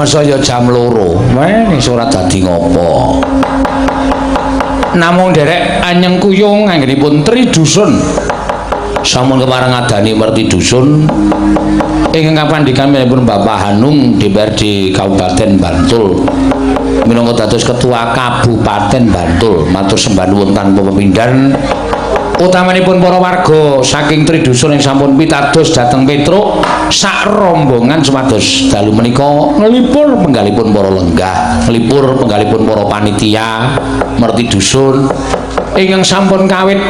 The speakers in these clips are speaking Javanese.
masa ya jam 2. Ning surat dadi ngopo? Namung derek anyeng kuyung anggenipun Tri Dusun. Sampun kepareng ngadani Merti Dusun ingkang kapandikan minangka Bapak Hanung DPRD Kabupaten Bantul. Minangka dados Ketua Kabupaten Bantul, matur sembah nuwun tanpa pepindhan. Utamanipun para warga saking Tri Dusun yang sampun pitados dhateng Petruk sak rombongan supados dalu menika nglipur penggalipun para lenggah, nglipur penggalipun para panitia Merti Dusun ingkang sampun kawit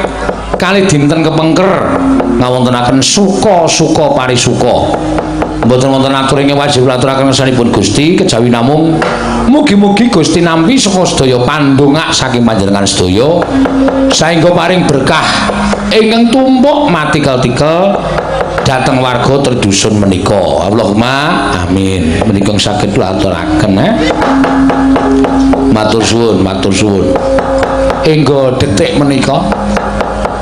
kalih dinten kepengker ngawontenaken suka-suka parisuka. Mboten wonten aturing wajib aturaken ngersanipun Gusti kejawi namung mugi-mugi Gusti nampi saka sedaya pandongak saking panjenengan sedaya saengga paring berkah ingkang tumpuk matikel-tikel dhateng warga Tri Dusun menika. Allahumma amin. Menika saged kula aturaken matur suwun, matur suwun. Engga detik menika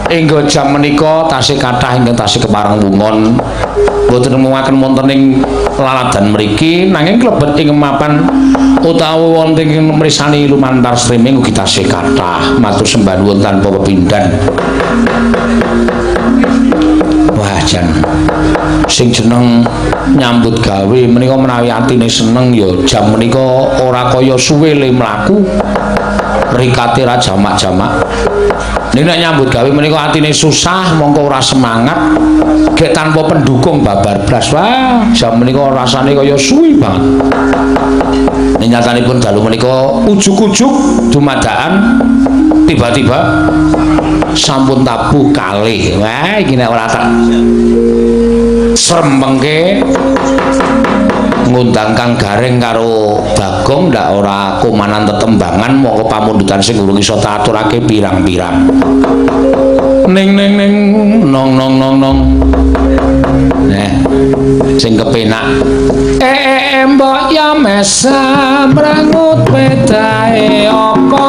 engga jam menika tasih kathah ingkang tasih kepareng wungon boten nemuaken wonten ing laladan mriki nanging klebet ing mapan utawi wonten ing mrisani lumantar streaming ugi tasih kathah. Matur sembah nuwun tanpa pepindhan. Wah jan sing jeneng nyambut gawe menika menawi atine seneng ya jam menika ora kaya suwe le mlaku rikate ra jamak-jamak. Nek nyambut gawe menika atine susah mongko ora semangat gek tanpa pendukung babar blas. Wah, jam menika rasane kaya suwi banget. Nek nyatanipun dalu menika ujug-ujug dumadakan tiba-tiba sampun tabuh kalih. Wah, iki nek ora tak srempengke ngundang Kang Gareng karo Bagong ndak ora kumanan tetembangan mongko pamundutan sing urung iso tak aturake pirang-pirang. Ning nong. Nah, sing kepenak. Mbok ya mesam rangut pedae apa?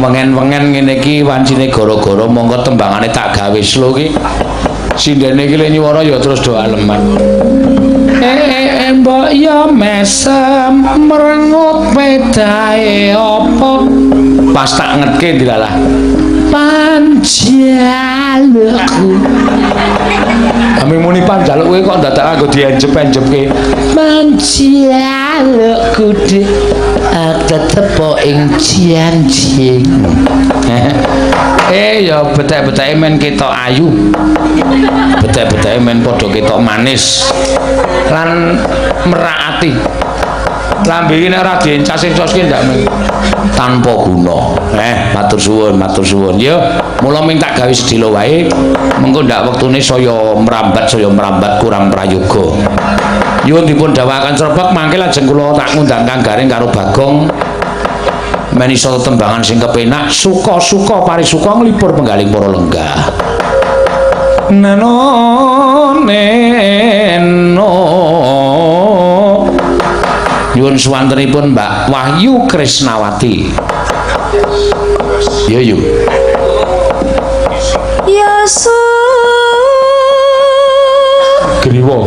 Wengen-wengen ngene iki wancine gara-gara monggo tembangane tak gawe slow iki. Sindene iki le nyuwara ya terus do aleman. Mbok ya mesem merengut pedae apa? Pas tak ngetke dilalah. Panjalukku. Kami muni panjaluk kowe kok dadak nganggo dienjep-enjepke. Panjalukku dik tetep ing janji. Ya betek-beteke men ketok ayu. Betek-beteke men padha ketok manis. Lan merakati. Lambe iki nek ora diencas-encoske ndak tanpa guna. Matur suwun, matur suwun. Ya, mula ming tak gawe sedilo wae. Mengko ndak wektune saya mrambat kurang prayoga. Nyuwun dipun dawuhaken srebek mangke lajeng kula tak ngundang Kang Gareng karo Bagong. Menisa tembangan sing kepenak, suka-suka parisuka nglipur penggaling para lenggah. Neno. Nyuwun suwantenipun Mbak Wahyu Krisnawati. Yo. Yesu Griwa.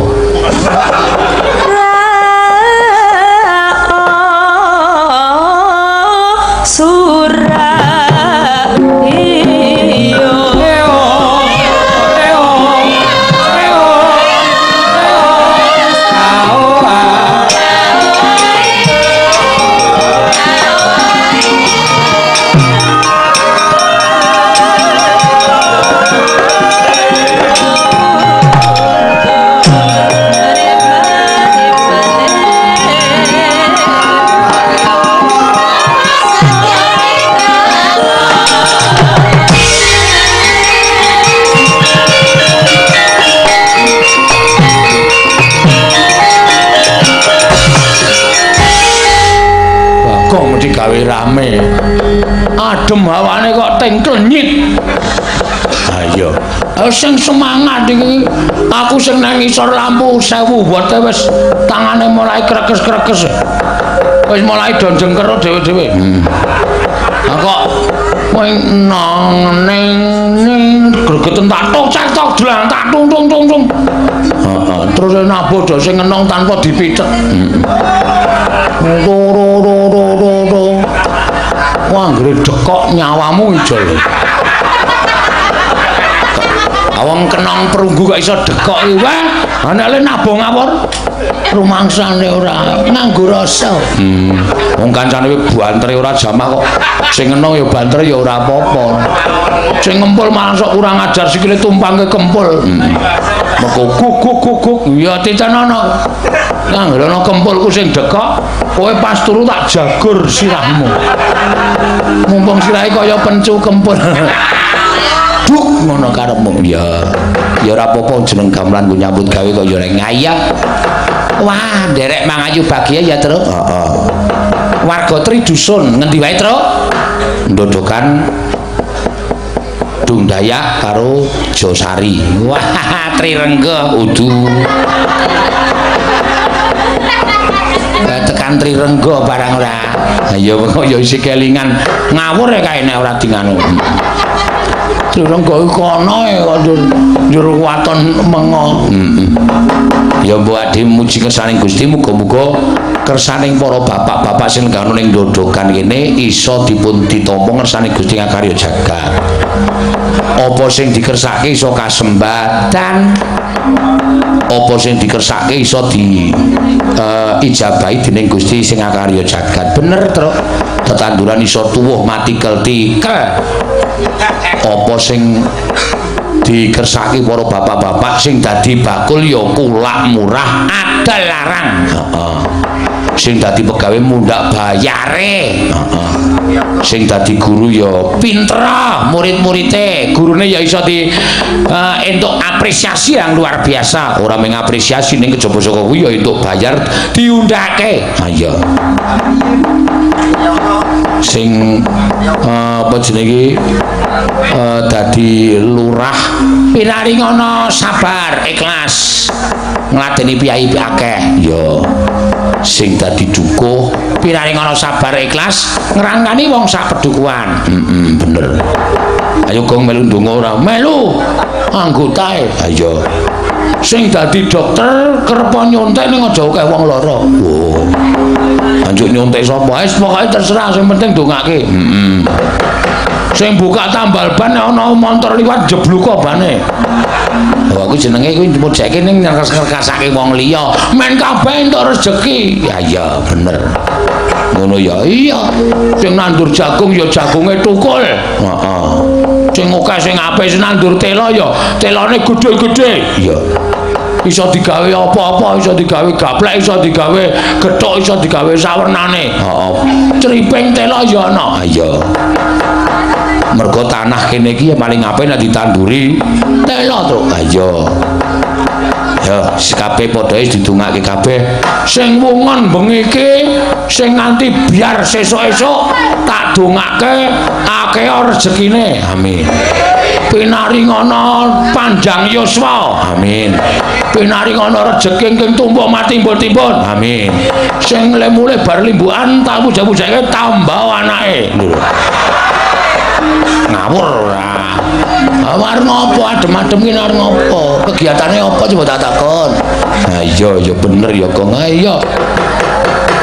gawe rame. Adem hawane kok tengklenyit. Ayo. Sing semangat iki. Aku sing nang ngisor lampu 1000 watt wis tangane mulai krekes-krekes. Wis mulai do jengker dhewe-dhewe. Kok kowe nang ning gregeten tak tok dlang tak tung. Heeh, terus nabuh do sing enong tanpa dipicet. Wah, anggere dekok nyawamu ijol. Awang kenong perunggu kok iso dekok iki wae. Ana le nabung ngawur. Rumangsane ora nganggo rasa. Wong kancane bantere ora jamah kok. Sing enong ya bantere ya ora apa-apa. Sing ngempul malah sok kurang ajar sikile tumpang ke kempul. Meko guguk ya titenono. Anggere ana kempulku sing dekok, kowe pas turu tak jagur sirahmu. Mumpung sirahe kaya pencu kempul. Duk ngono karepmu ya ora apa-apa jeneng gamelan ku nyambut gawe kok ya ngayah. Wah, nderek mangayu bahagia ya, Tru. Heeh. Warga Tri Dusun ngendi wae, Tru? Ndodokan Dung Dayak karo Josari. Wah, Tri Rengga udu. Tekan Tri Rengga barang ora. Ya kok ya isi kelingan ngawur ya kae nek ora dinganu. Rengga kono kok njur waton mengo. Ya mbok ade muji kersaning Gusti muga-muga kersaning para bapak-bapak sing kanu ning ndodokan kene iso dipun ditampa kersaning Gusti ngakarya jagat. Apa sing dikersake iso kasembatan. Apa sing dikersake iso di ijabahi dening Gusti sing ngakarya jagat. Bener, Tru. Tetanduran iso tuwuh mati keltikel. Apa sing dikersake para bapak-bapak sing dadi bakul ya kulak murah adal larang. Heeh. Sing dadi pegawe mundak bayare. Heeh. Sing dadi guru ya pinter, murid-muride gurune ya iso di entuk apresiasi yang luar biasa. Ora mung apresiasi ning kejaba saka kuwi ya entuk bayar diundake. Ha iya. Sing apa jenenge dadi lurah pinaringana sabar ikhlas ngladeni piyai akeh ya sing dadi dukuh pinaringana sabar ikhlas ngrangkani wong sak pedukuhan. Bener. Ayo gong melu ndonga ora melu anggotae. Ayo sing dadi dokter kerep nyontek ning aja akeh wong lara. Oh. Anjuk nyontek sapa wis pokoke terserah sing penting ndongake. Sing buka tambal ban ana montor liwat jebluka bane. Lha aku jenenge kuwi mujake ning ngerkas-ngerkasake wong liya, men kabeh entuk rejeki. Ya iya bener. Ngono ya iya. Sing nandur jagung ya jagunge tukul. Heeh. Sing akeh sing apik sing nandur tela ya telane gedhe-gedhe. Iya. Iso digawe apa-apa, iso digawe gaplek, iso digawe gethuk, iso digawe sawernane. Heeh. Criping tela ya ana. Iya. Mergo tanah kene iki ya paling apik nek ditanduri tela to. Ha iya. Ya, kabeh padha didongake kabeh. Sing wungon bengi iki sing nganti biar sesuk-esuk tak dongake akeh rezekine. Amin. Pinaringana panjang yuswa. Amin. Pinaringana rejeki ingkang tumpuk matimbul-timbul. Amin. Sing mulai bar limbukan tak puja-pujake tambah anake. Lho. Ngawur ora. Arep ngopo adem-adem ki arep ngopo? Kegiatane apa coba tak takon. Nah iya ya bener ya Gong. Iya.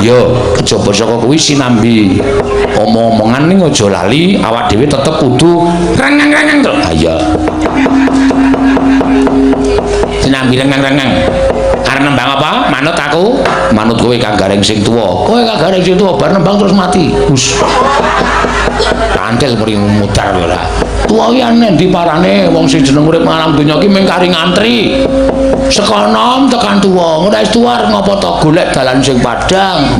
Yo, kejaba saka kuwi sinambi omong-omongan ning aja lali, awak dhewe tetep kudu rengeng-rengeng to. Ha iya. Sinambi rengeng-rengeng. Arep nembang apa? Manut aku, manut kowe Kang Gareng sing tuwa. Kowe Kang Gareng sing tuwa bar nembang terus mati. Hus. Kantil mring mutar lho lah. Tuwa ki aneh ndi parane wong sing jeneng urip alam donya ki mung kari ngantri. Saka enom tekan tuwa, ora wis tuwa ngopo to golek dalan sing padhang.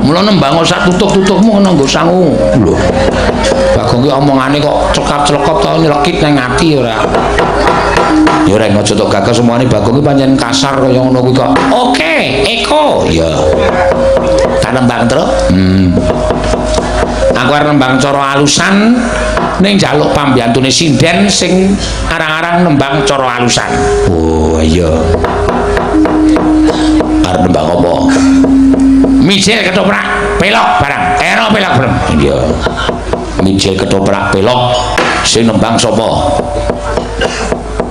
Mula nembang sak tutuk-tutukmu kena nggo sangu. Lho. Bagong ki omongane kok cekap-cekop to nyelekit nang ati ora. Ya ora aja tok gagah semuanya Bagong iki pancen kasar kaya ngono kuwi kok. Oke, Eko. Ya. Tak nembang terus. Aku arep nembang cara alusan ning njaluk pambiyantune sinden sing arang-arang nembang cara alusan. Oh iya. Arep nembang apa? Mijil ketoprak pelok barang. Ero pelok bareng. Iya. Mijil ketoprak pelok sing nembang sapa?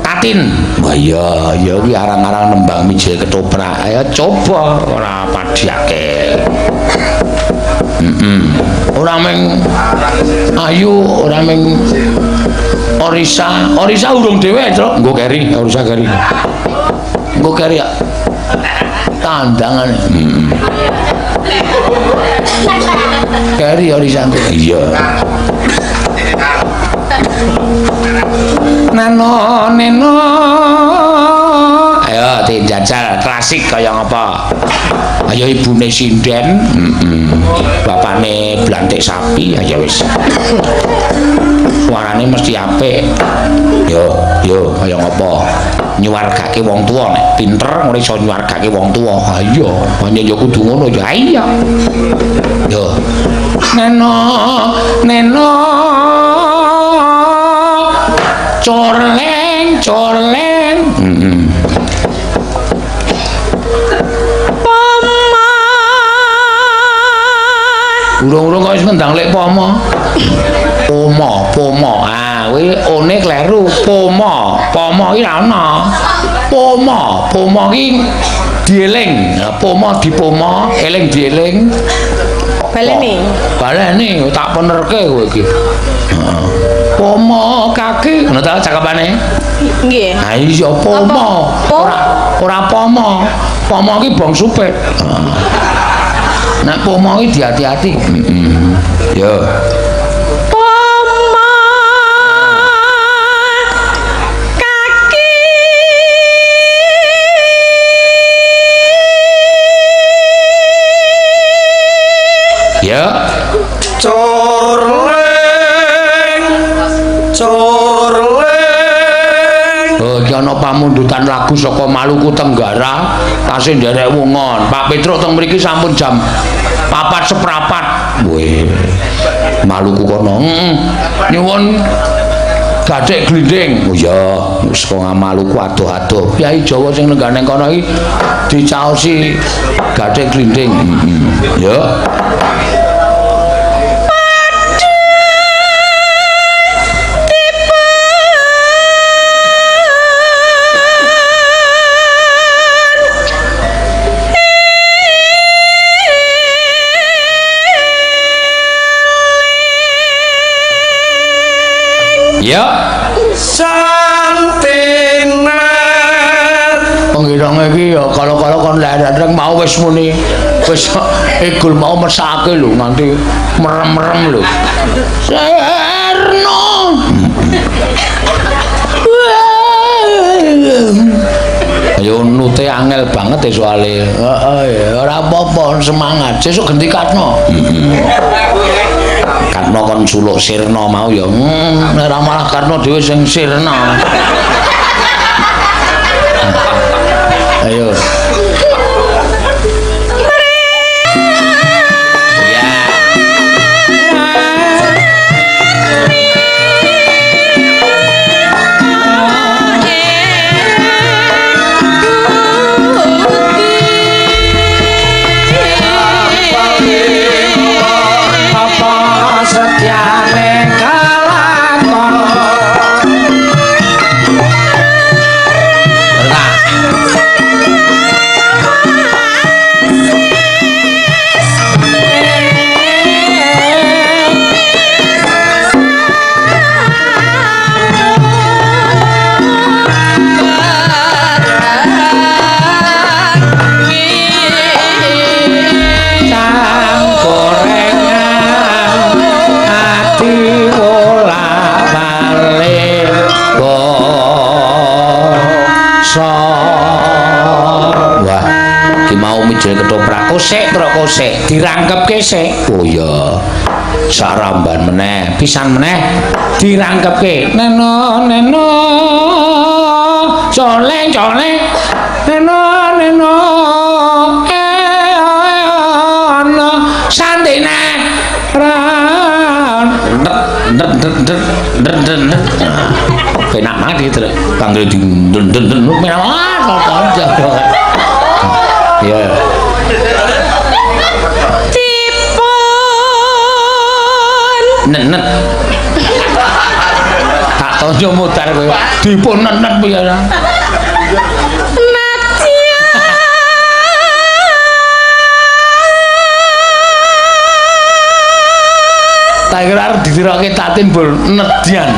Tatin. Wah iya, ya kuwi arang-arang nembang mijil ketoprak. Ayo coba ora padiake. Ora meng ayu, ora meng Orisa urung dhewe, Cuk. Nggo keri, Orisa keri. Nggo keri ya. Tandangan. Keri Orisa. Iya. Neno. Ayo dijajal klasik kaya ngapa? Ayo ibune sinden, bapakne blantik sapi, ayo wis. Suarane mesti apik. Yo, kaya ngapa? Nyuwargake wong tuwa nek pinter ngono iso nyuwargake wong tuwa. Ha iya, pancen yo kudu ngono ya. Iya. Yo. Neno. Corleng. Urung-urung kok wis ngendang lek pomo. Pomo. Ah, kuwi one kleru. Pomo iki ra ono. Pomo iki dieling. Pomo dipomo, eling dieling. Baleni tak penerke kowe iki. Heeh. Pomo kaki, ngono ta cakepane? Nggih. Ha iya pomo. Ora pomo. Pomo iki bong supit. Nek pomo iki diati-ati. Yo. Pomo kaki. Ya. Corleng. Oh, iki ana pamundutan lagu saka Maluku Tenggara, tasih nderek wungon. Pak Petruk teng mriki sampun jam 4:15. Weh. Maluku kono. Nyuwun gadhek glinding. Oh iya, saka Maluku adoh-adoh. Kyai Jawa sing nenggane kono iki dicaosi gadhek glinding. Ya. Ya santina pengirange iki ya kala-kala kon lek mau wis muni wis egul mau mesake lho nganti merem-merem lho Serno ayo nute angel banget ya soalnya ora apa-apa semangat sesuk ganti Katno Katno kon suluk sirna mau ya ora malah Katno dhewe sing sirna ayo kosek dirangkepke sik. Oh iya. Saramban meneh, pisan meneh dirangkepke. Neno coleng coleng neno neno ana sandene ran penak banget gitu panggil di den mewah kok ya tipun nenet tak tonjo mutar kowe dipun nenet piye ya tak kira arep ditiroke tatin bol nedyan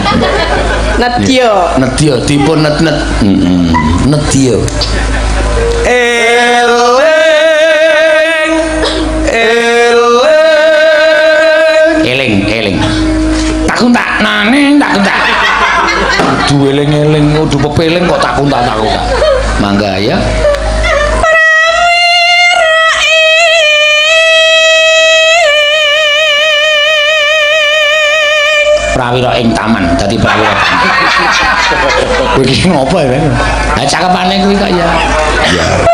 nedya dipun net-net nedya eling tak nane tak kudu eling-eling kudu pepeling kok tak mangga ya prawira ing taman dadi prawira kowe iki ngopo ya ha cakepane kuwi kok ya ya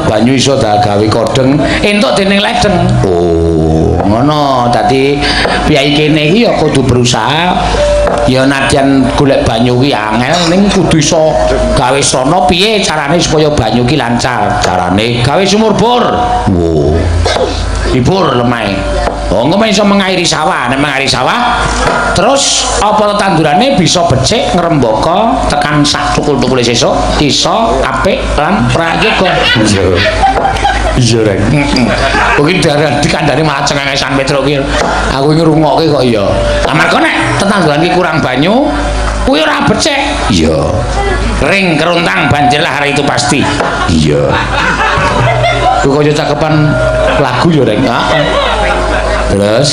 banyu iso gawe kodeng entuk dening ledeng. Oh, ngono. Dadi piyai kene iki ya kudu berusaha ya nadyan golek banyu ki angel ning kudu iso gawe sono piye carane supaya banyu ki lancar. Carane gawe sumur bor. Wo. Dibor lemahe. Oh, engko iso mengairi sawah, nek mengairi sawah terus apa tandurane bisa becik ngrembaka tekan sak tukul-tukule sesuk iso apik lan prayoga. Iya rek. Kuwi darah dikandani malah cengengesan Petro ki. Aku iki ngrungokke kok iya. Amarga nek tetanggan ki kurang banyu kuwi ora becik. Iya. Ring kerontang banjirlah hari itu pasti. Iya. Kuwi kaya cakepan lagu ya rek. Heeh. Terus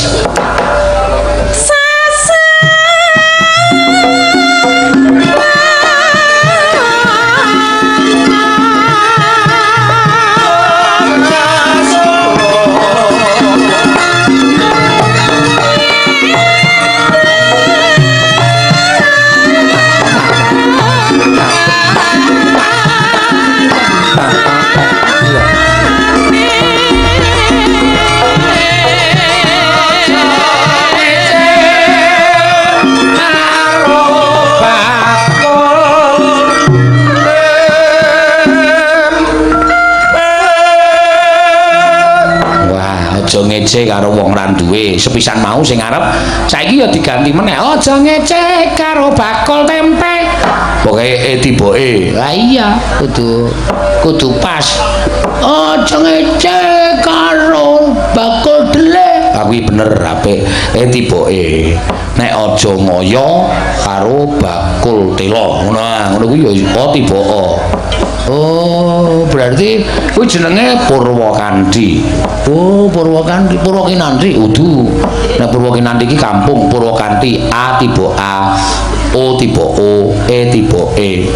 ngece karo wong ra duwe sepisan mau sing arep saiki ya diganti meneh aja ngece karo bakul tempe pokoke tiboke lah iya kudu pas aja ngece karo bakul dele kuwi bener apik tiboke nek aja ngoyo karo bakul telo ngono kuwi ya tiboko. Oh, berarti kuwi jenenge Purwakandi. Oh, Purwakandi, Purwakinandi udu. Nek Purwakinandi iki kampung Purwakanti, A tiba A, O tiba O, E tiba E.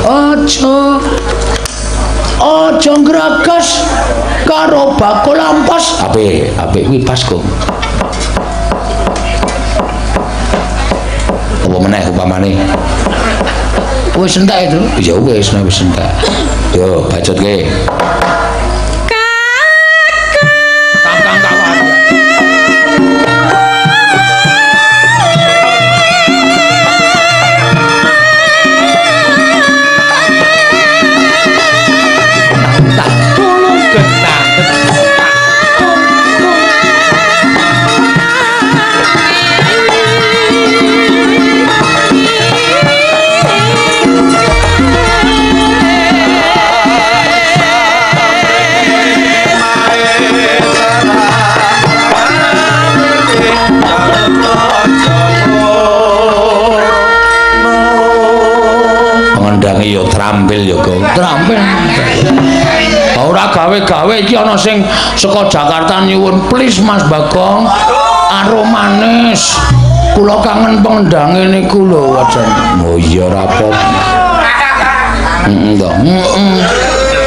Aja ngragas karo bakul ampos. Apik kuwi pas kok. Apa meneh upamane? Wis entek itu. Ya wis entek. Yo, bacotke. gawe-gawe iki ana sing saka Jakarta nyuwun please Mas Bagong aromanis kula kangen pengendange niku lho wajan. Oh iya ora apa-apa.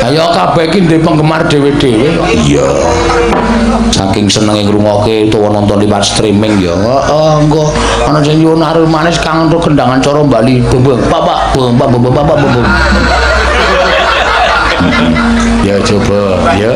Ayo kabeh iki ndek penggemar dhewe-dhewe. Iya. Saking senenge ngrungokke utawa nonton liwat streaming ya. Heeh, engko ana sing nyuwun aromanis kangen karo gendangan cara Bali. Bapak. Ya coba ya.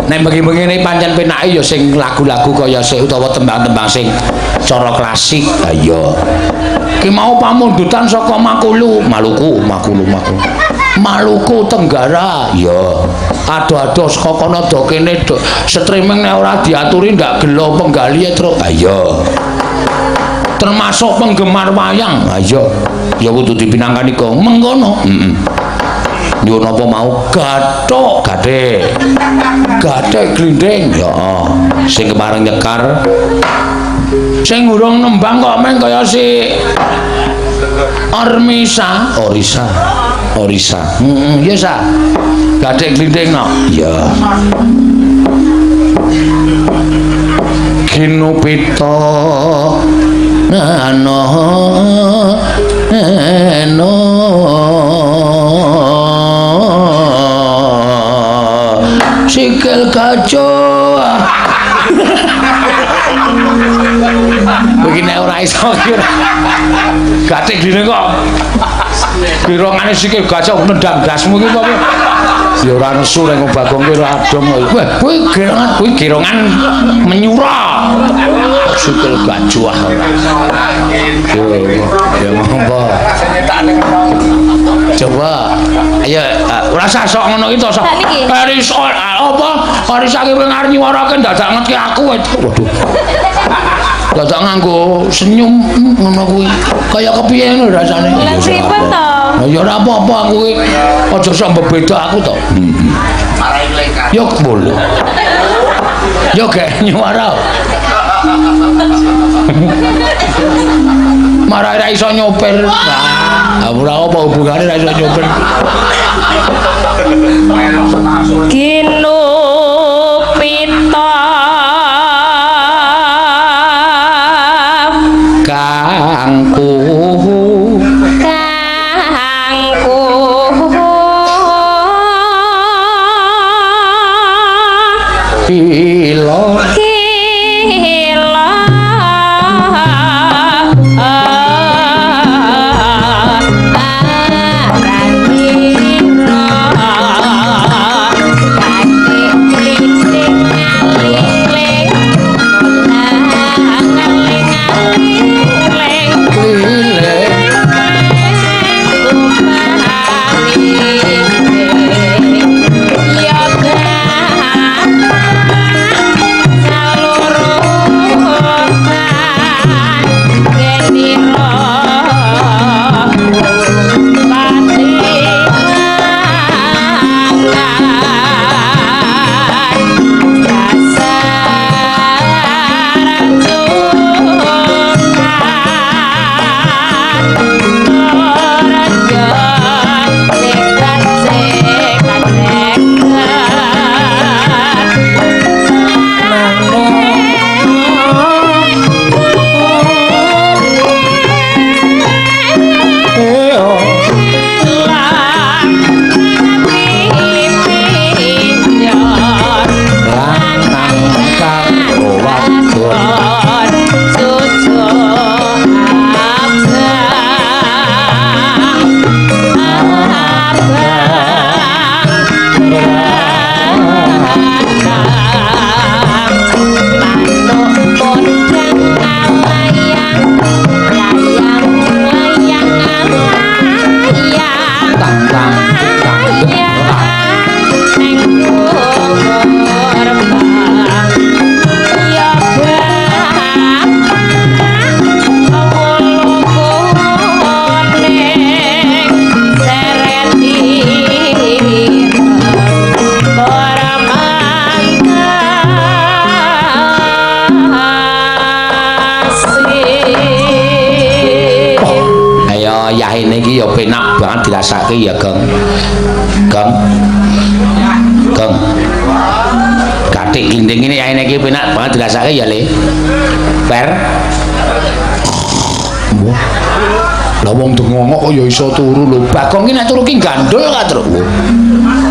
Nek bengi-bengi ini pancen penake ya sing lagu-lagu kaya sik utawa tembang-tembang sing cara klasik. Ha iya. Ki mau pamundutan saka Maluku Tenggara. Ya. Ado-ado saka kono do kene do streaming nek ora diaturi ndak gelo penggali terus. Ha iya. Termasuk penggemar wayang. Ha iya. Ya kudu dipinangkani kok mengkono. Nyuwun apa mau gathok gathek glinding ya sing kemareng nyekar sing urung nembang kok meng kaya si Orisa ya sa gathek glinding no ya kinupita sikil gajah begini ora iso kira gathek dine kok kirongane sikil gajah nendang gasmu iki kok ya ora nesu nek Bagong ki ora adong kuwi girongan menyura sikil gajah ya monggo coba ayo ora sok ngono iki to sok apa Arisa ki wing arep nyuwarake dadak ngerti aku waduh dadak nganggo senyum ngono kuwi kaya kepiye ngono rasane lha pripun to ya ora apa-apa aku ki aja sok mbeda aku to yo boleh yo gak nyuwara marah ra iso nyopir ora apa hubungane ra iso nyopir kinupita kangku ilo dirasake ya, Gang. Gang. Gang. Katik glinding ini aene iki penak banget dirasake ya, Le. Per. Lah wong dengongok kok ya iso turu lho. Bagong ki nek turu ki gandul ka, Truk.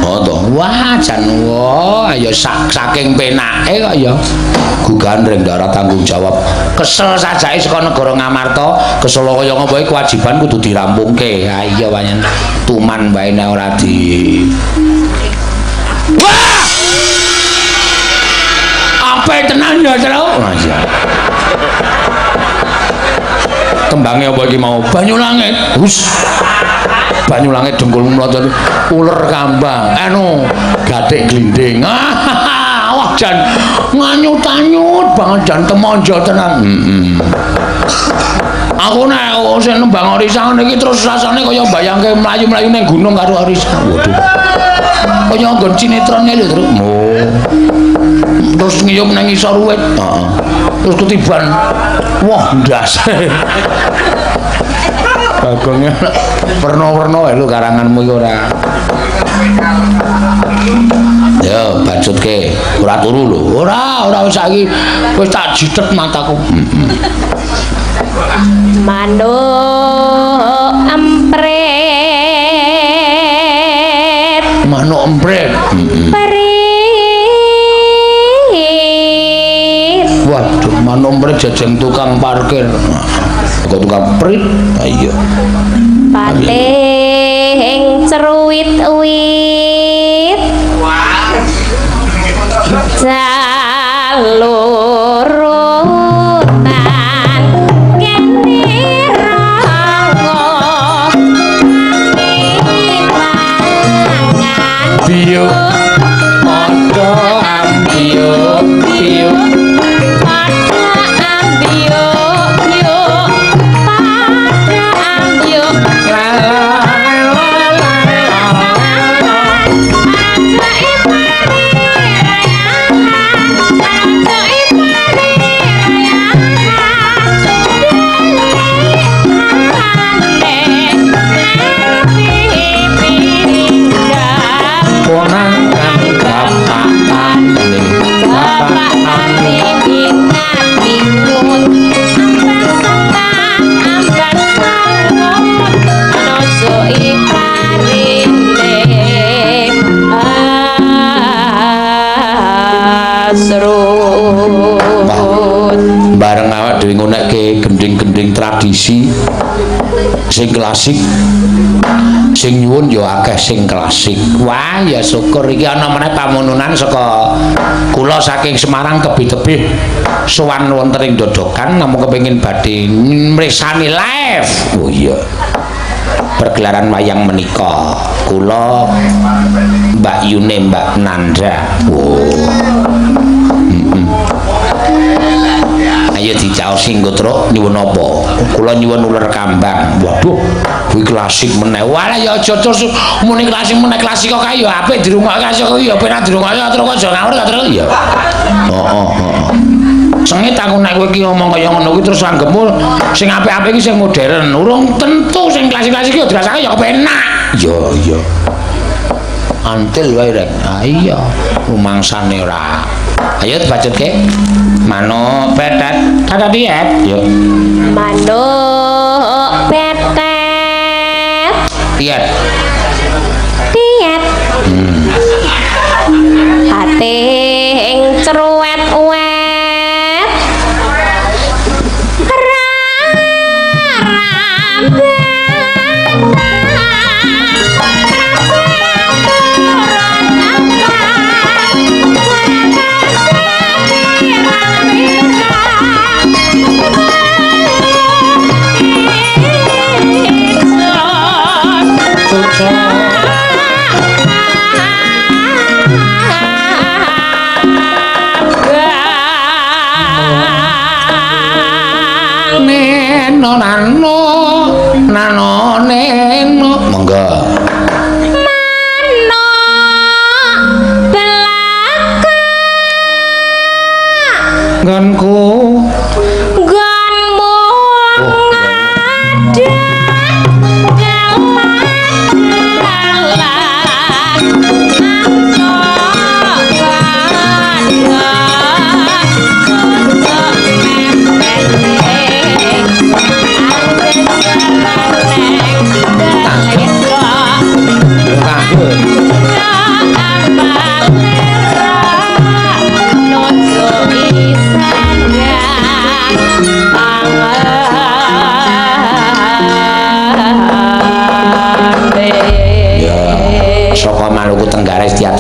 Oh to. Wah, jan wah ya saking penake kok ya. Gugandreng darah tanggung jawab. Kesel sajake saka negara Ngamarta, kesel kaya ngopo kewajiban kudu dirampungke. Ha iya panjen tuman bae nek ora di. Wah! Apa tenan ya, Truk? Nah, iya. Tembangnya apa iki mau? Banyu langit. Hus. Banyu langit dengkul mlot uler kambang. Anu, gatik glinding. Wah jan nganyut-anyut banget jan temonjo tenan. Aku nek sing nembang Orisa ngene iki terus rasane kaya mbayangke mlayu-mlayu ning gunung karo Orisa. Waduh. Kaya nggon sinetron lho, Truk. Terus ngiyup nang isor wit. Heeh. Terus ketiban. Wah, ndas. Bagongnya warna-warna lho karanganmu iki ora. Yo, bajutke ora turu lho. Ora wis saiki wis tak jitet mataku. Manuk empret. Manuk empret. Waduh, manuk empret jajeng tukang parkir. Kok tukang prit? Ayo. Pating ceruwit-wit. Jalurutan kene rango mangan biu padha ambiu biu padha ambiu yuk padha ambiu bareng awak dhewe ngonekke gending-gending tradisi sing klasik sing nyuwun ya akeh sing klasik. Wah ya syukur iki ana meneh pamununan saka kula saking Semarang tebih-tebih sowan wonten ing Dodokan namung kepengin badhe mresani live. Oh iya. Pergelaran wayang menika kula Mbak Yune Mbak Nanda. Oh. Ayo dicaosi nggo Truk nyuwun apa? Kula nyuwun uler kambang. Waduh, kuwi klasik meneh. Walah ya aja terus muni klasik meneh klasik kok kaya apik dirungokke kok ya penak dirungokke terus aja ngawur Truk ya. Heeh. Sengit aku nek kowe iki ngomong kaya ngono kuwi terus anggapmu sing apik-apik iki sing modern. Urung tentu sing klasik-klasik iki dirasake ya kepenak. Iya. Antil wae rek. Ah iya, rumangsane ora. Ayo bacutke. Manuk petet, kata diet. Yo. Manuk petet. Diet. Diet. Pating ceruwet-wet. Nano neno monggo mano belaka nggonku nggonmu ngadeg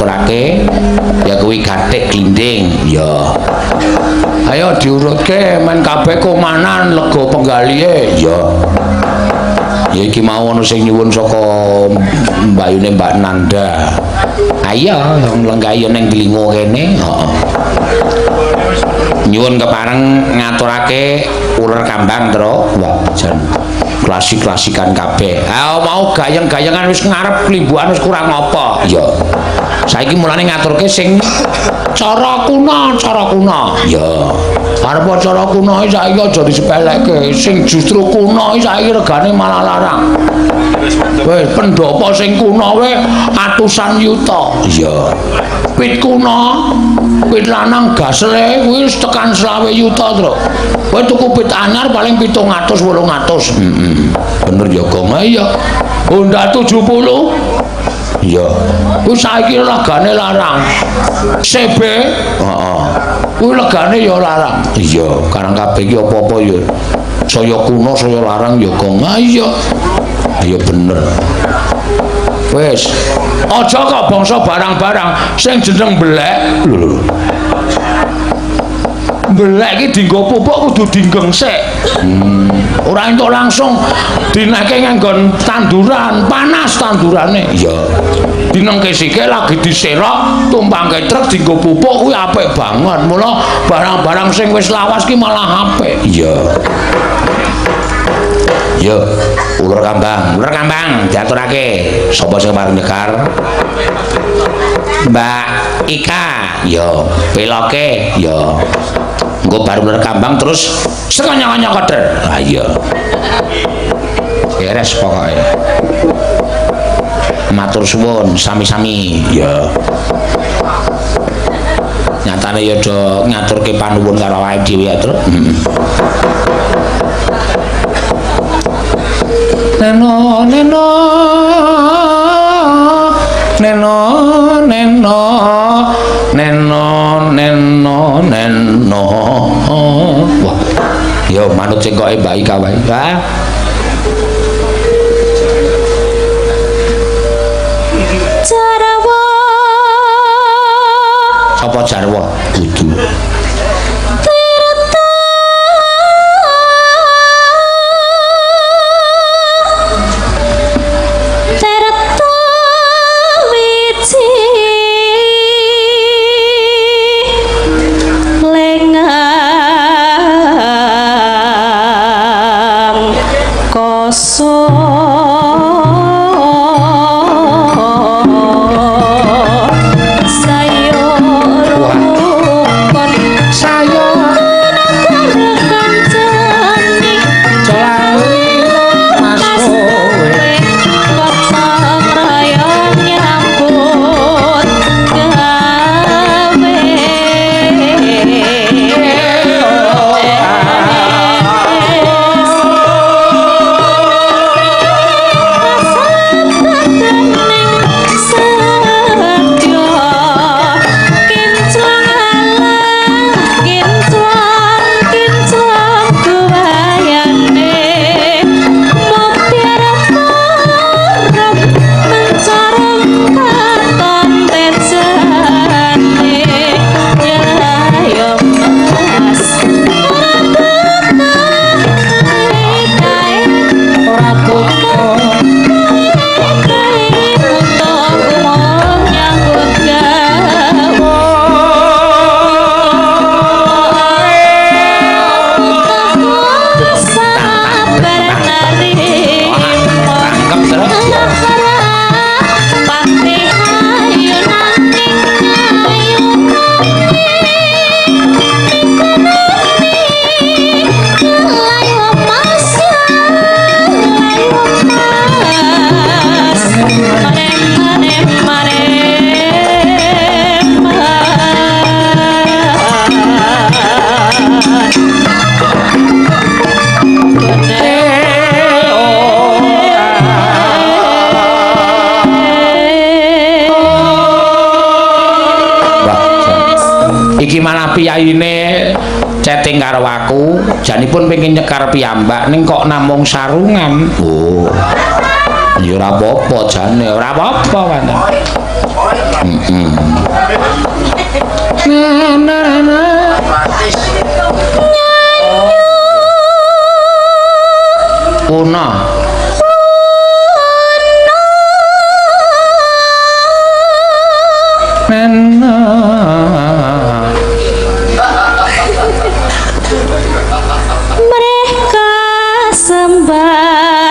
ngaturake ya kuwi gathik glinding ya ayo diurutke men kabeh komanan lega penggalihe ya iki mau ana sing nyuwun saka mbayune Mbak Nanda ayo lenggayo ning Delingo kene heeh nyuwun kepareng ngaturake uler kambang tro wah jan klasik-klasikan kabeh. Mau gayeng-gayengan wis ngarep klimbukan wis kurang apa. Ya. Saiki mulane ngaturke sing cara kuna. Ya. Arep cara kuna iki saiki aja disepelekke. Sing justru kuna iki saiki regane malah larang. Wis pendopo sing kuna wae atusan yuta. Ya. Pit kuna, pit lanang gasle kuwi wis tekan 20 yuta, Tru. Kowe tuku pit anyar paling 700 800. Bener ya, Gong. Iya. Honda 70. Iya. Kuwi saiki legane larang. CB, heeh. Kuwi legane ya larang. Iya, karang kabeh iki apa-apa ya. Saya kuno, saya larang ya, Gong. Iya. Ayo bener. Wis, aja kok bangsa barang-barang sing jeneng belek. Lho. Belek iki dienggo pupuk kudu dinggeng sik. Ora entuk langsung dineke nganggon tanduran, panas tandurane. Iya. Dinengke sike lagi diserok, tumpangke truk dienggo pupuk kuwi apik banget. Mula barang-barang sing wis lawas ki malah apik. Iya. Yo, uler kambang diaturake. Sapa sing paling nyekar? Mbak Ika, yo, peloke, yo. Engko bar uler kambang terus sekanya-kanya koder. Ha iya. Beres pokoke. Matur suwun sami-sami, yo. Nyatane yo do ngaturke panuwun karo awake dhewe ya, Tru. Neno wah yo manut sing koke Mbak Ika wae ha Jarwo sapa Jarwo kudu iki malah piyaine chatting karo aku janipun pengen nyekar piyambak ning kok namung sarungan. Oh ya ora apa-apa jane ora apa-apa Puna Nana mereka sembatane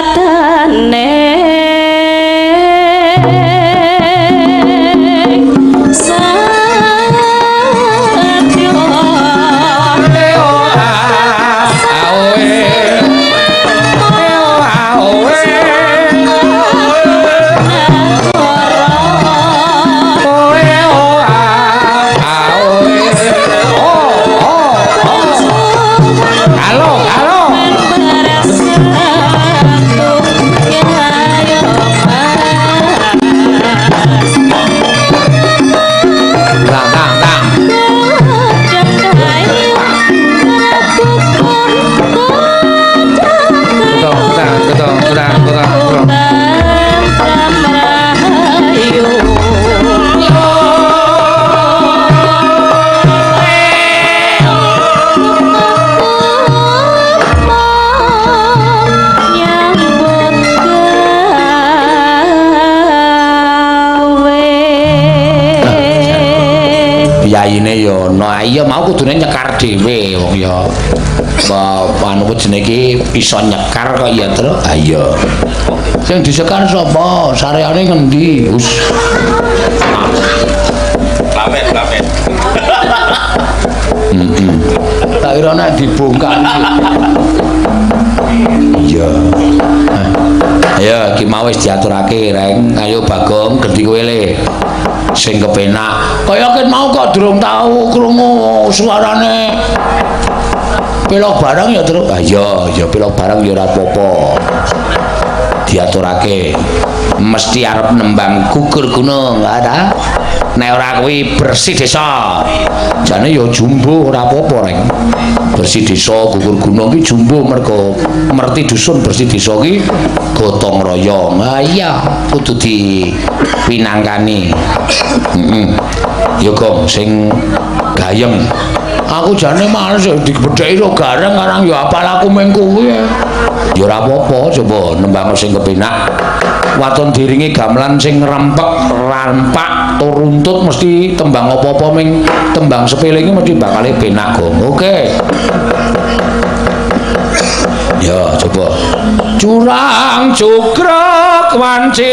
yayine yo nah iya mau kudune nyekar dhewe wong ya anu jenenge iki iso nyekar kok ya terus ayo sing disekar sapa sareane ngendi us lamet tak kira nek dibongkar iya ayo iki mau wis diaturake reng ayo Bagong gedhi kowe le sing kepenak kaya ket mau kok durung tau krungu suarane pelok barang ya terus ayo ya pelok barang ya ora apa-apa diaturake mesti arep nembang gugur gunung ada nek ora kuwi bersih desa jane ya jumbo ora apa-apa reng bersih desa gugur gunung ki jumbo mergo merti dusun bersih desa ki gotong royong ha iya kudu dipinangkani ya Gong sing gayeng aku jane males dibedheki karo gareng karang ya apal aku meng kuwi ya ora apa-apa coba nembang sing kepenak waton diringi gamelan sing rempek rampak tur runtut mesti tembang apa-apa ming tembang sepele iki mesti bakal penak Gong oke ya coba curang cukruk wanci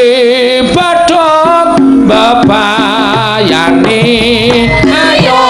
badhok bebayani ayo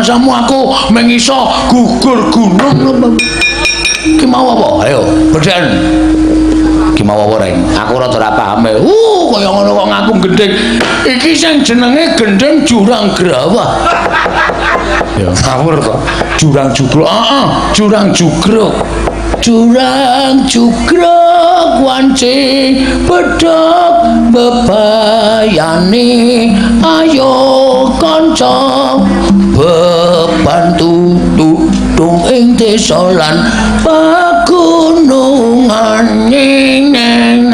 mangsamu aku mengiso gugur gunung. Ki mau apa? Ayo, bedhen. Ki mau apa rek? Aku rada ora paham. Kaya ngono kok ngaku gendeng. Iki sing jenenge gendeng jurang grawah. Ya ngawur to. Jurang jugruk. Heeh, jurang jugruk. Jurang jugruk wanci bedhog bebayani ayo kanca bebantu tung ing desa lan pagunungan nyeneng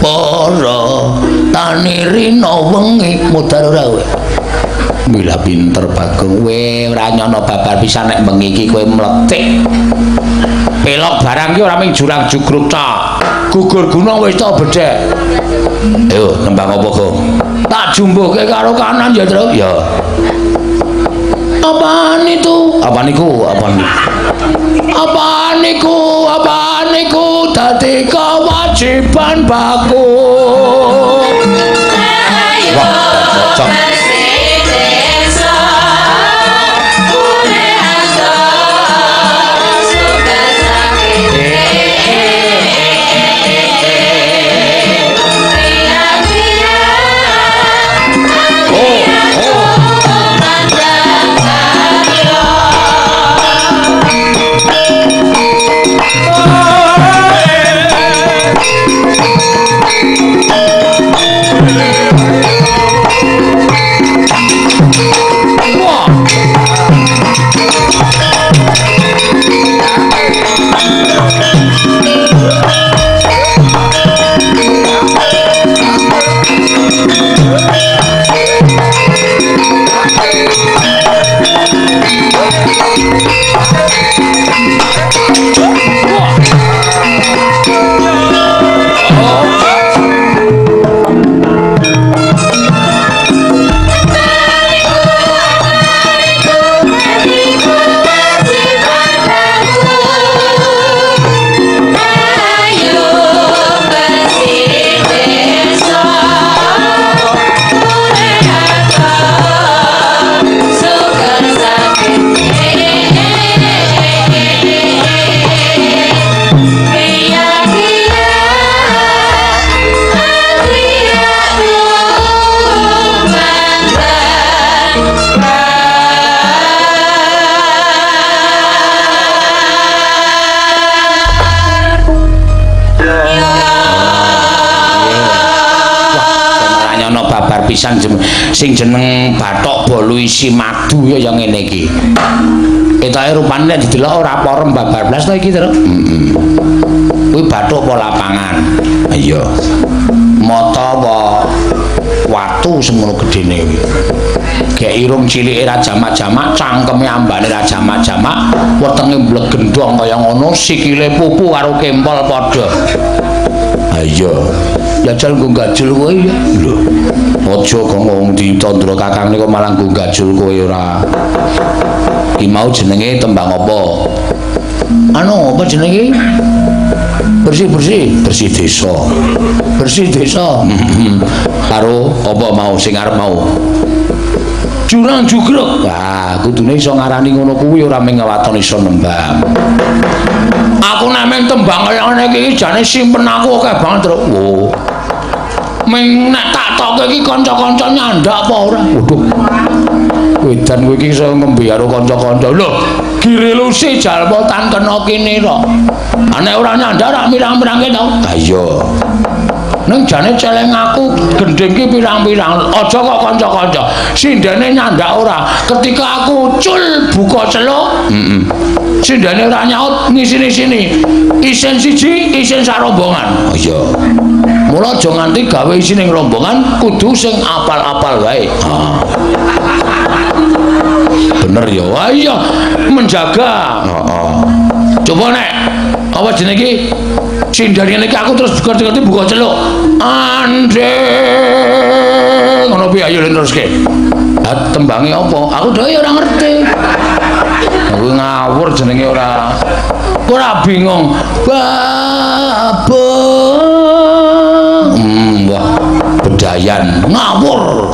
para tani rina wengi mudhar ora kowe. Mila pinter Bagong kowe ora nyono babar pisan nek bengi iki kowe mletik. Pelok barang ki ora ming jurang jugruk ta. Gugur gunung wis ta bedhek. Ayo nembang apa kok? Tak jumbuhke karo kanan ya, Tru. Ya. Apaan itu? Apa niku? Apa niku? Apa niku? Apa niku? Dadi kewajiban baku. Wah, bocor. Pisan sing jeneng Bathok Bolu isi madu ya yang ngene iki. Ketoke rupane nek didelok ora porem babar blas to iki, Tru. Heeh. Kuwi bathuk apa lapangan? Iya. Mata apa watu semono gedene kuwi. Gek irung cilike ra jamak-jamak, cangkeme ambane ra jamak-jamak, wetenge mblegendhong kaya ngono, sikile pupu karo kempol padha. Ha iya. Jajal nggo gajul kowe ya. Lho. Aja kok ngomong ditandra Kakang niku malah nggo gajul kowe ora. Ki mau jenenge tembang apa? Anu apa jenenge? Bersih desa. Bersih desa. Karo apa mau sing arep mau? Jurang jugruk. Wah, kudune iso ngarani ngono kuwi ora mung ngawatoni iso nembang. Aku nek tembang kaya ngene iki jane simpen aku akeh banget, Tru. Oh. Ming nek tak tokke iki kanca-kanca nyandak apa ora? Waduh. Wedan kowe iki iso ngombe karo kanca-kanca. Lho, girelusi jalpotan kena kene kok. Nek ora nyandak rak mirang-mirangke to. Ha iya. Neng jane celeng aku gendeng ki pirang-pirang. Aja kok kanca-kanca. Sindene nyandak ora. Ketika aku cul buka celuk, sindene ora nyaut ngisi-sini. Isin siji, isin sarombongan. Oh iya. Mula aja nganti gawe isin ning rombongan kudu sing apal-apal wae. Bener ya. Wah iya, menjaga. Heeh. Coba nek apa jenenge iki? Sindane iki aku terus buka-buka buka celuk. Ande. Ngono piye ayo teruske. Ha tembange apa? Aku dhewe ora ngerti. Aku ngawur jenenge ora bingung. Babong. Wah, bedayan ngawur.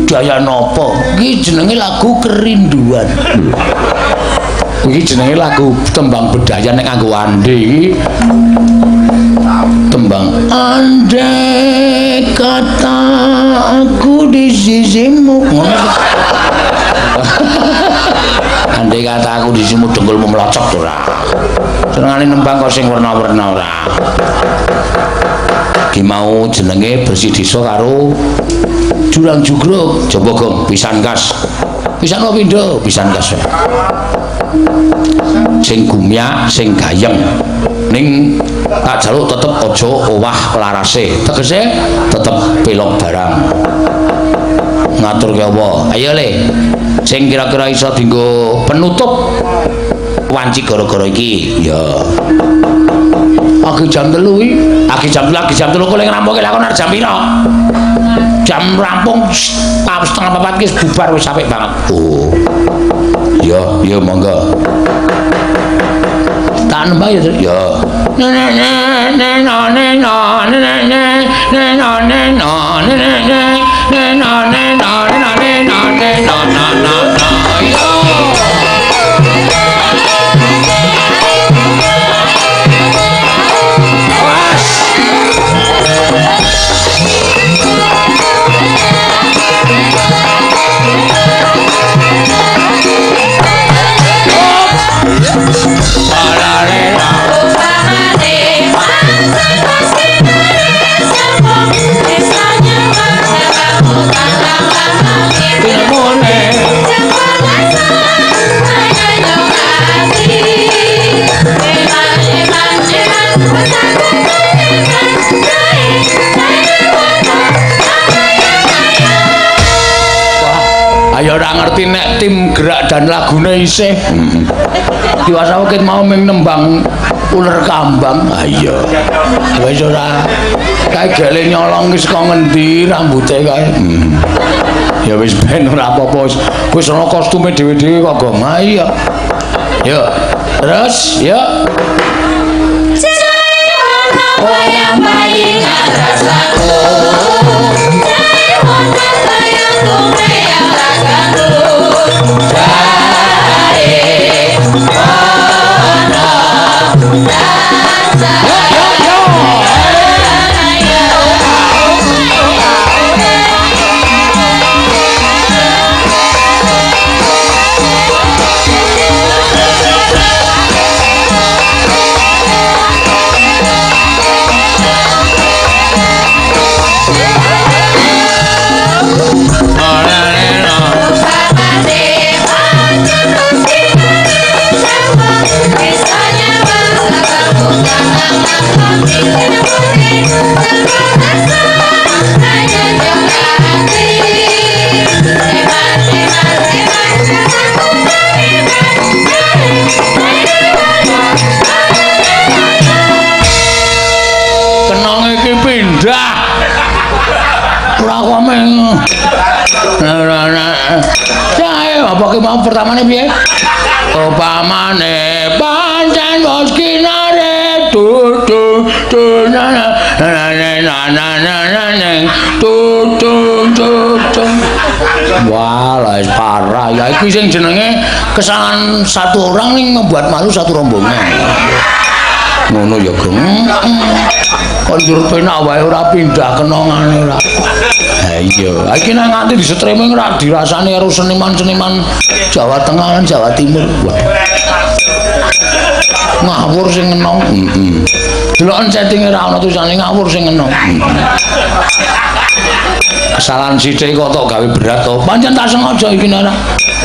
budaya napa? Iki jenenge lagu kerinduan. Iki jenenge lagu tembang budaya nek nganggo ande iki. Tembang andai kata aku di sisimu. Andai kata aku di sisimu dengkulmu melocok ora. Senengane nembang kok sing werna-werna ora. Ki mau jenenge bersih desa karo Jurang Jugruk, Jaba Gong, pisan kas. Pisan kok pindho, pisan kas. Sing gumyak, sing gayeng. Ning tak jaluk tetep aja owah larase. Tegese tetep pelok barang. Ngatur ki apa? Ayo le. Sing kira-kira iso dienggo penutup wanci gara-gara iki. Ya. Aki jam 3 iki. Aki jam 3 kok lek ngampuke lakon arep jam pira? Jam rampung setengah 4 wis bubar wis apik banget. Oh. Ya monggo. Tak nembang ya. Ya. Ayo ora ngerti nek tim gerak dan lagune isih. Diwasa ket mau ming nembang uler kambang. Ayo. Wis ora kae gele nyolong ki saka ngendi rambute kae. Ya wis ben ora apa-apa wis ana kostume dhewe-dhewe kok Gong. Ayo. Yo. Terus, yo. Wayang bayi rasaku. Apa ki mau pertamane piye? Upamane pancen bos kinare tutu tunana tutu. Wah, lah parah. Ya iki sing jenenge kesalahan satu orang ning membuat malu satu rombongan. Ngono ya, Gong. Kon njur penak wae ora pindah kenongane ora. Ha iya, iki nek nganti di streaming ora dirasani karo seniman-seniman Jawa Tengah lan Jawa Timur. Ngawur sing enong. Deloken settinge ora ana tulisane ngawur sing enong. Kesalahan sithik kok tok gawe berat to. Pancen tak sengaja iki nek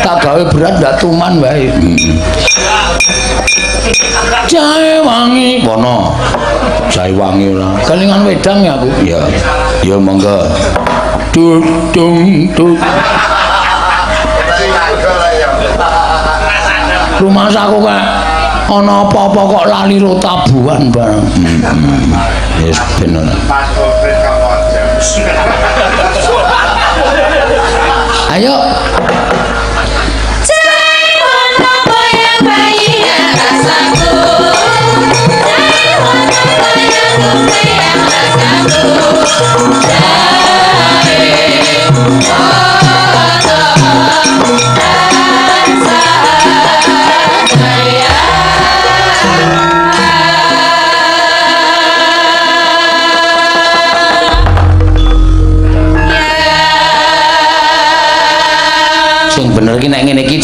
tak gawe berat ndak tuman wae. Jahe wangi wono. Jahe wangi ora. Kelingan wedang ya aku. Ya. Ya monggo. Tut tung tut. Rumah saku kok ana apa-apa kok lali ro tabuhan bareng. Wis bener. Ayo. Oh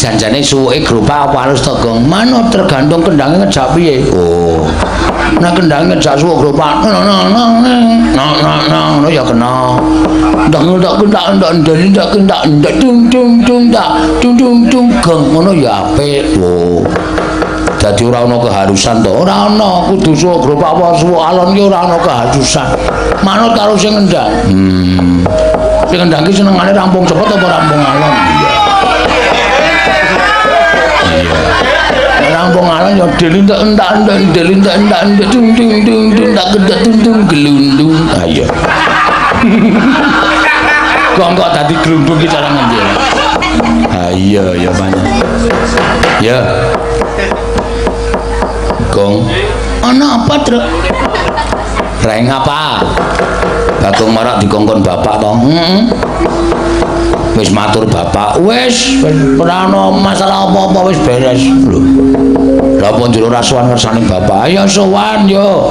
janjane suwuke grupak apa halus to Gong? Manut tergantung kendhange ngejak piye. Oh. Nek kendhange ngejak suwuk grupak. Ngono ya kena. Ndak Gong ngono ya apik. Oh. Dadi ora ana keharusan to. Ora ana kudu suwuk grupak apa suwuk alon ki ora ana keharusan. Manut karo sing ngendhang. Sing ngendhang ki senengane rampung cepet apa rampung alon? Rampung alon ya delindak-endak dung tak kedak dung gelundung. Ayo. Kok kok dadi glundung ki cara ngendi? Ayo ya banyak. Ya. Gong. Ana apa, Truk? Reng apa? Bagong marak dikongkon bapak to. Wis matur bapak, wis ora ana masalah apa-apa wis beres lho. Lah apa njero rasuhan ngersane bapak? Ya sowan yo.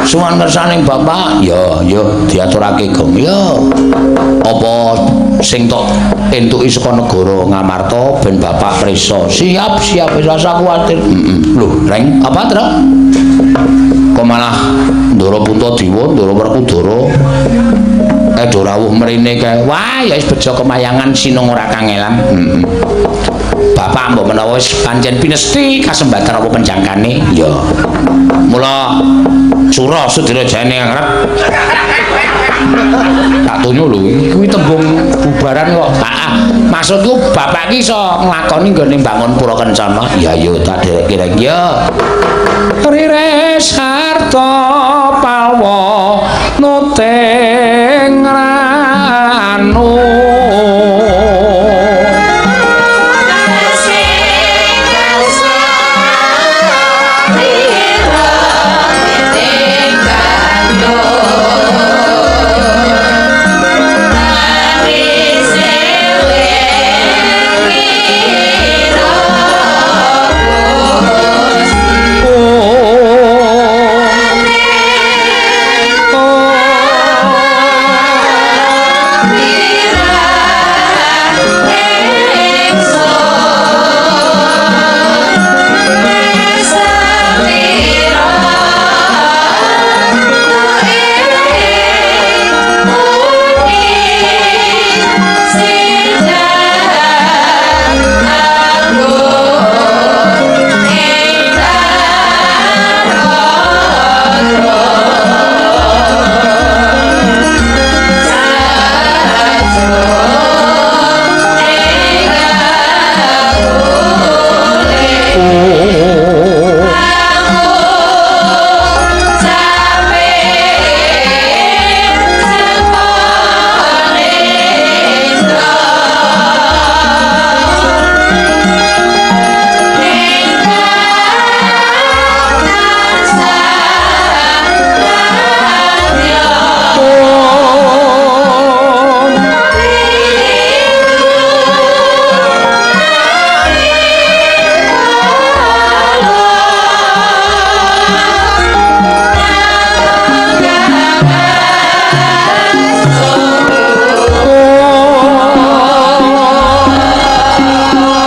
Sowan ngersane bapak, yo diaturake Gong. Yo. Apa sing tok entuki saka negara Ngamarta ben bapak prisa. Siap wis rasa kuwatir. Lho, Reng, apa Truk? Kok malah Ndara Puntadewa, Ndara Werkudara do rawuh mrene kae. Wah, ya wis bejo kemayangan sinung ora kangelan. Bapak mbok menawa wis pancen pinesti kasembatan apa penjangkane, ya. Mula Sura Sudirajane ngarep. Tak tunyo lho, kuwi tembung bubaran kok. Maksudku bapak ki iso nglakoni nggone bangun Pura Kencana. Ya yo tak dereke rek ya. Rire sarta pawa nute